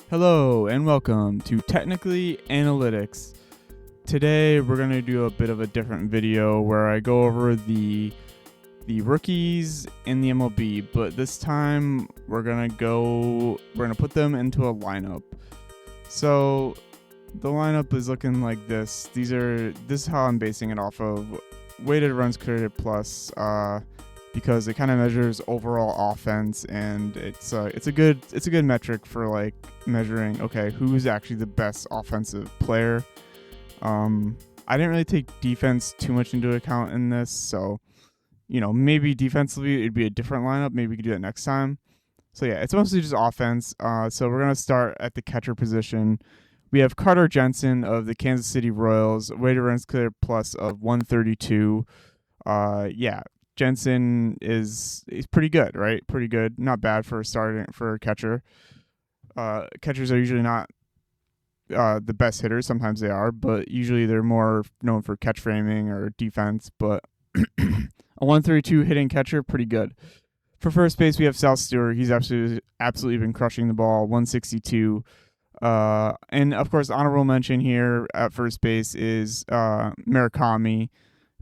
Hello and welcome to Technically Analytics. Today we're going to do a bit of a different video where I go over the rookies in the MLB, but this time we're going to put them into a lineup. So the lineup is looking like this. This is how I'm basing it off of weighted runs created plus because it kind of measures overall offense, and it's a good metric for like measuring who's actually the best offensive player. I didn't really take defense too much into account in this, so maybe defensively it'd be a different lineup. Maybe we could do that next time. So yeah, it's mostly just offense. So we're gonna start at the catcher position. We have Carter Jensen of the Kansas City Royals, weighted runs created plus of 132. Jensen is pretty good, right? Pretty good. Not bad for a catcher. Catchers are usually not the best hitters. Sometimes they are, but usually they're more known for catch framing or defense. But a 132 hitting catcher, pretty good. For first base, we have Sal Stewart. He's absolutely been crushing the ball. 162. And of course, honorable mention here at first base is Murakami,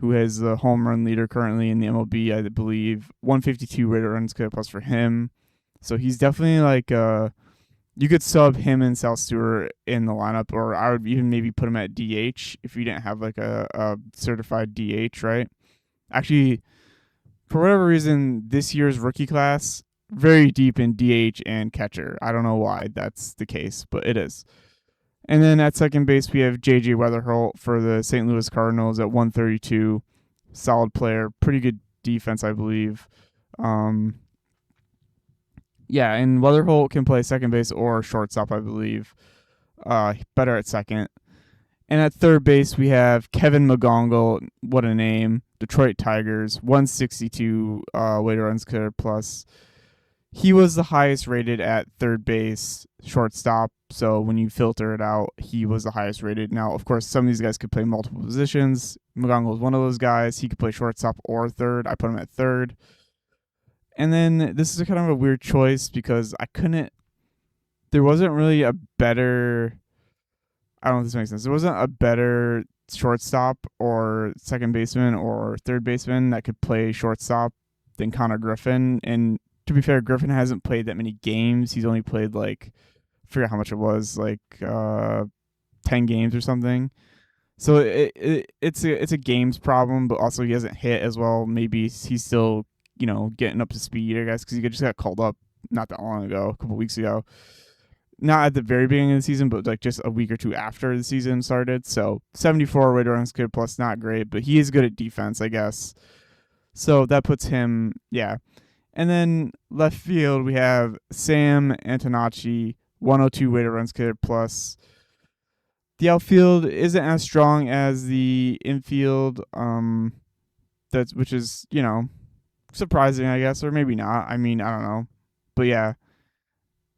who has the home run leader currently in the MLB, I believe. 152 weighted runs created plus for him. So he's definitely like you could sub him and Sal Stewart in the lineup, or I would even maybe put him at DH if you didn't have like a certified DH, right? Actually, for whatever reason, this year's rookie class very deep in DH and catcher. I don't know why that's the case, but it is. And then at second base, we have J.J. Weatherholt for the St. Louis Cardinals at 132. Solid player. Pretty good defense, I believe. And Weatherholt can play second base or shortstop, I believe. Better at second. And at third base, we have Kevin McGongle. What a name. Detroit Tigers, 162 weighted runs created plus. He was the highest rated at third base, shortstop. So when you filter it out, he was the highest rated. Now, of course, some of these guys could play multiple positions. McGongle is one of those guys. He could play shortstop or third. I put him at third. And then this is kind of a weird choice because there wasn't really a better, I don't know if this makes sense. There wasn't a better shortstop or second baseman or third baseman that could play shortstop than Connor Griffin. And to be fair, Griffin hasn't played that many games. He's only played I forget how much it was, 10 games or something. So it's a games problem, but also he hasn't hit as well. Maybe he's still, getting up to speed, I guess, because he just got called up not that long ago, a couple weeks ago. Not at the very beginning of the season, but just a week or two after the season started. So 74 weighted runs created plus, not great, but he is good at defense, I guess. So that puts him, yeah. And then left field, we have Sam Antonacci, 102 weighted runs created plus. The outfield isn't as strong as the infield, which is, surprising, I guess, or maybe not. I mean, I don't know. But yeah.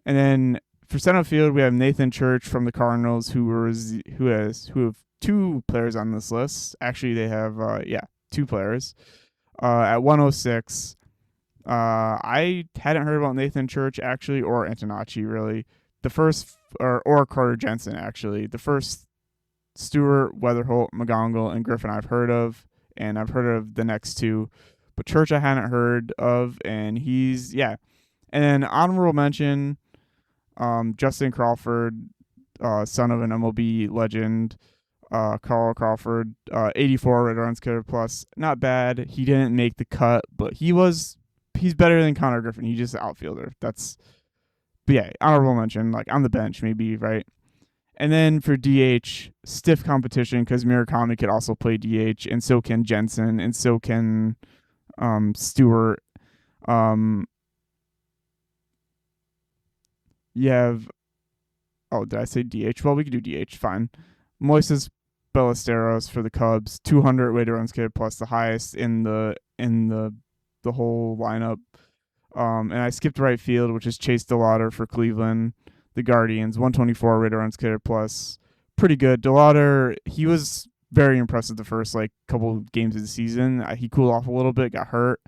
And then for center field, we have Nathan Church from the Cardinals, who have two players on this list. Actually, they have two players. At 106. I hadn't heard about Nathan Church actually, or Antonacci really. The first, or Carter Jensen actually. The first, Stewart, Weatherholt, McGongle, and Griffin I've heard of, and I've heard of the next two, but Church I hadn't heard of, and he's And then honorable mention, Justin Crawford, son of an MLB legend, Carl Crawford, 84 weighted runs created plus. Not bad. He didn't make the cut, but he's better than Connor Griffin. He's just an outfielder. But yeah, honorable mention, on the bench maybe, right? And then for DH, stiff competition because Murakami could also play DH, and so can Jensen, and so can Stewart. You have, did I say DH? Well, we could do DH, fine. Moises Ballesteros for the Cubs, 200 weighted runs created plus, the highest in the whole lineup. And I skipped right field, which is Chase DeLauder for Cleveland, the Guardians, 124 weighted runs created plus. Pretty good. DeLauder, he was very impressive the first couple games of the season. He cooled off a little bit, got hurt.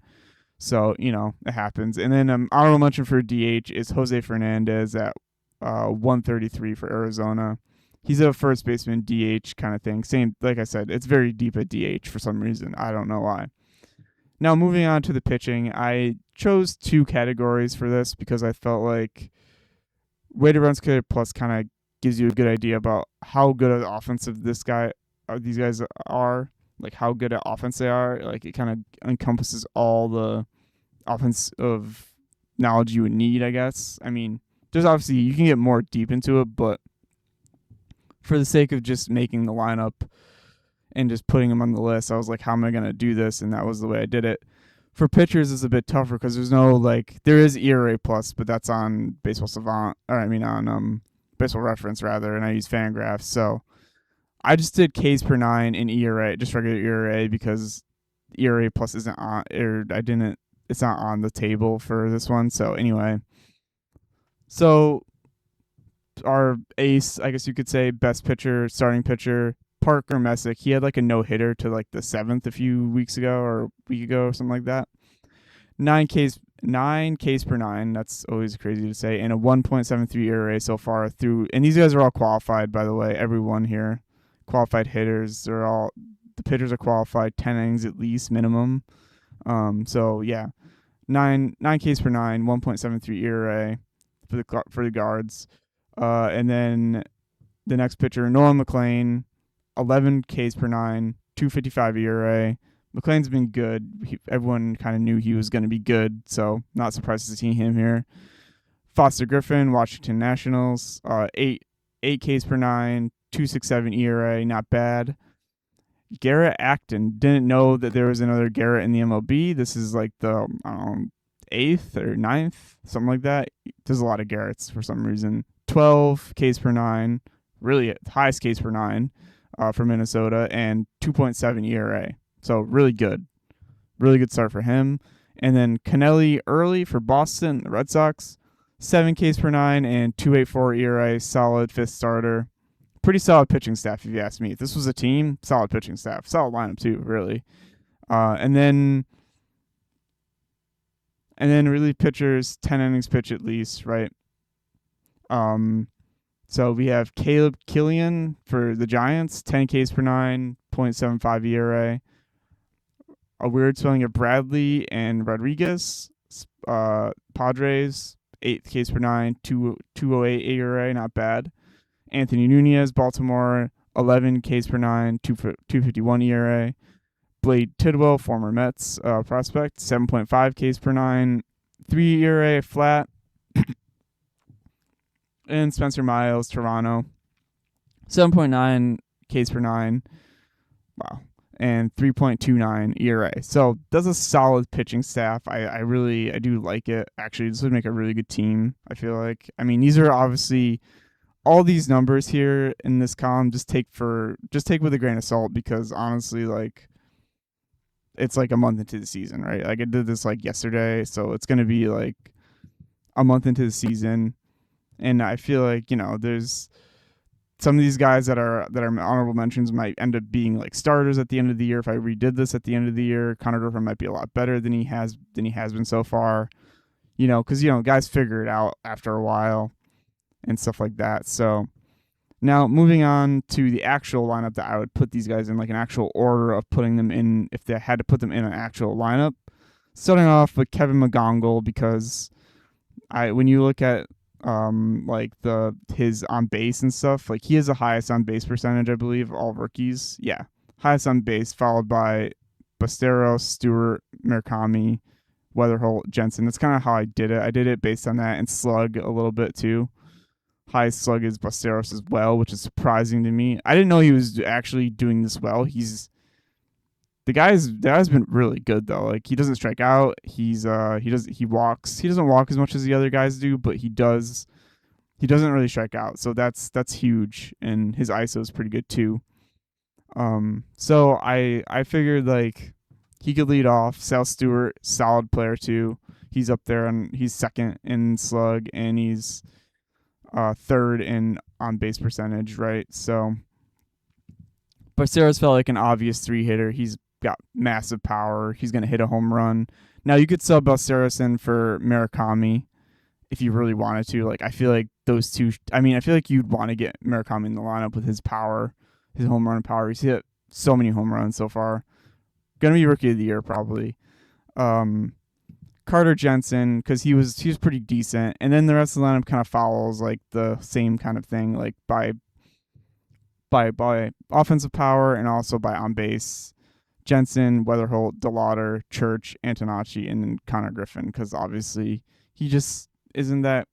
So, it happens. And then honorable mention for DH is Jose Fernandez at 133 for Arizona. He's a first baseman DH kind of thing. Same, like I said, it's very deep at DH for some reason. I don't know why. Now, moving on to the pitching, I chose 2 categories for this because I felt like weighted runs created plus kind of gives you a good idea about how good of offensive these guys are, like how good at offense they are. Like it kind of encompasses all the offensive knowledge you would need, I guess. I mean, there's obviously you can get more deep into it, but for the sake of just making the lineup and just putting them on the list, I was like, how am I going to do this? And that was the way I did it. For pitchers, it's a bit tougher because there's no, like, there is ERA plus, but that's on Baseball Savant, or I mean on Baseball Reference rather, and I use Fangraphs. So I just did Ks per 9 in ERA, just regular ERA, because ERA plus isn't on, or it's not on the table for this one. So anyway, so our ace, I guess you could say, best pitcher, starting pitcher, Parker Messick. He had like a no-hitter to like the 7th a few weeks ago or a week ago or something like that. 9 Ks per 9. That's always crazy to say. And a 1.73 ERA so far through. And these guys are all qualified, by the way. Everyone here, qualified hitters. The pitchers are qualified 10 innings at least minimum. So yeah, 9 Ks per 9, 1.73 ERA for the guards. And then the next pitcher, Nolan McLean, 11 Ks per 9, 255 ERA. McLean's been good. Everyone kind of knew he was going to be good, so not surprised to see him here. Foster Griffin, Washington Nationals, 8 Ks per 9, 267 ERA, not bad. Garrett Acton, didn't know that there was another Garrett in the MLB. This is like the 8th or 9th, something like that. There's a lot of Garretts for some reason. 12 Ks per 9, really highest Ks per 9 for Minnesota, and 2.7 ERA. So really good start for him. And then Kennelly early for Boston, the Red Sox, 7 Ks per 9 and 2.84 ERA, solid 5th starter. Pretty solid pitching staff, if you ask me. If this was a team, solid pitching staff, solid lineup too, really. And then relief pitchers, 10 innings pitch at least, right? So we have Caleb Killian for the Giants, 10 Ks per 9, 0.75 ERA. A weird spelling of Bradley and Rodriguez, Padres, 8 Ks per 9, 208 ERA, not bad. Anthony Nunez, Baltimore, 11 Ks per 9, 251 ERA. Blade Tidwell, former Mets prospect, 7.5 Ks per 9, 3 ERA flat. And Spencer Miles, Toronto, 7.9 Ks per 9. Wow. And 3.29 ERA. So that's a solid pitching staff. I do like it. Actually, this would make a really good team, I feel like. I mean, these are obviously all these numbers here in this column just take with a grain of salt, because honestly, like, it's like a month into the season, right? Like I did this like yesterday, so it's gonna be like a month into the season. And I feel like, there's some of these guys that are honorable mentions might end up being like starters at the end of the year. If I redid this at the end of the year, Connor Griffin might be a lot better than he has been so far. Because guys figure it out after a while and stuff like that. So now moving on to the actual lineup that I would put these guys in, like an actual order of putting them in if they had to put them in an actual lineup. Starting off with Kevin McGonagall, because when you look at like his on base and stuff, like he has the highest on base percentage, I believe, of all rookies. Yeah, highest on base, followed by Ballesteros, Stewart, Murakami, Weatherholt, Jensen. That's kind of how I did it. I did it based on that, and slug a little bit too. Highest slug is Ballesteros as well, which is surprising to me. I didn't know he was actually doing this well. The guy's been really good though. Like he doesn't strike out. He walks. He doesn't walk as much as the other guys do, but he doesn't really strike out. So that's huge, and his ISO is pretty good too. So I figured like he could lead off. Sal Stewart, solid player too. He's up there, and he's second in slug, and he's third in on base percentage, right? So Ballesteros felt like an obvious 3-hitter. He's got massive power. He's going to hit a home run. Now, you could sub Ballesteros in for Murakami if you really wanted to. Like, I feel like those two. I mean, I feel like you'd want to get Murakami in the lineup with his power, his home run power. He's hit so many home runs so far. Gonna be rookie of the year probably. Carter Jensen, because he was pretty decent, and then the rest of the lineup kind of follows like the same kind of thing, like by offensive power and also by on base. Jensen, Weatherholt, DeLauder, Church, Antonacci, and then Connor Griffin, because obviously he just isn't that.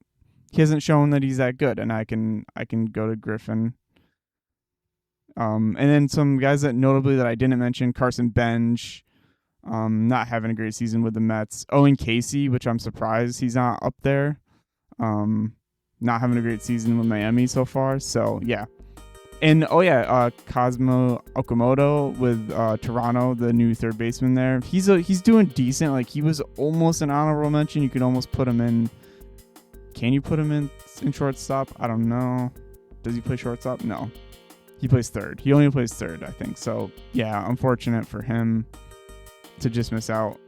He hasn't shown that he's that good, and I can go to Griffin. And then some guys that notably that I didn't mention: Carson Bench, not having a great season with the Mets. Owen Casey, which I'm surprised he's not up there. Not having a great season with Miami so far. So yeah. And Cosmo Okamoto with Toronto, the new third baseman there. He's doing decent. Like, he was almost an honorable mention. You could almost put him in. Can you put him in shortstop? I don't know. Does he play shortstop? No. He plays third. He only plays third, I think. So yeah, unfortunate for him to just miss out.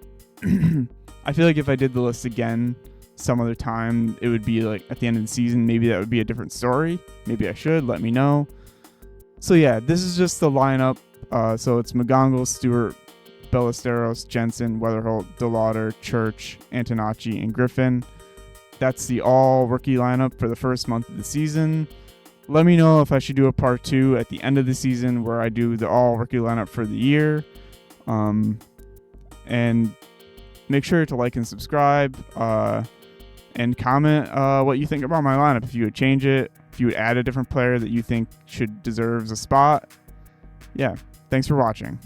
I feel like if I did the list again some other time, it would be like at the end of the season. Maybe that would be a different story. Maybe I should. Let me know. So yeah, this is just the lineup. So it's McGonagall, Stewart, Ballesteros, Jensen, Weatherholt, DeLauder, Church, Antonacci, and Griffin. That's the all rookie lineup for the first month of the season. Let me know if I should do a part 2 at the end of the season where I do the all rookie lineup for the year. And make sure to like and subscribe. And comment what you think about my lineup. If you would change it, if you would add a different player that you think deserves a spot. Yeah, thanks for watching.